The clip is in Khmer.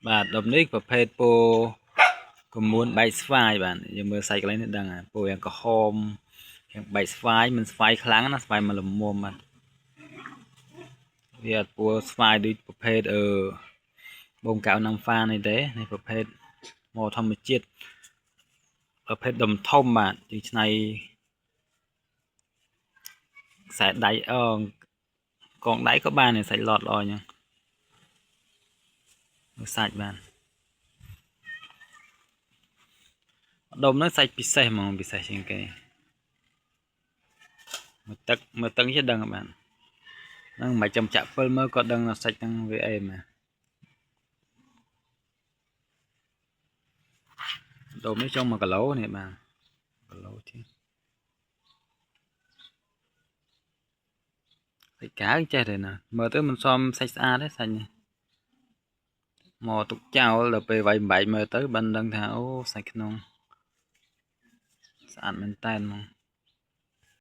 បាទដុំនេះប្រភេទពោកមួនបែកស្វាយបាទយើងមើលសាច់កន្លែងនេះដឹងហើយពោយ៉ាងក្រហមយ៉ាងបែកស្វាយមិនស្វាយខ្លាំងណាស្វាយមកល្មមបាទវាអត់ពោស្វាយដូចប្រភេទបងកៅណាំហ្វានេះទេនេះប្រភេទមកធម្មជាតិប្រភេទដុំធំបាទទីឆ្នៃខ្សែដៃកងដៃក៏បានសាច់ឡតល្អអញ្ចឹងសាច់បានដុំនោះសាច់ពិសេសហ្មងពិសេសជាងគេមើលទឹកជាដឹងបានហ្នឹងមិនចាំចាក់ពិលមើលក៏ដឹងសាច់ហ្នឹងវាអេមដុំនេះចង់1គីឡូនេះបាទគីឡូទៀតសាច់កាវចេះទេណាមើលទៅមិនសមសាច់ស្អាតទេសាច់នេះមកទុកចោលដល់ពេលវាយបំបែកមើលទៅបានដឹងថាអូសាច់ក្នុងស្អាតមែនតើហ្មង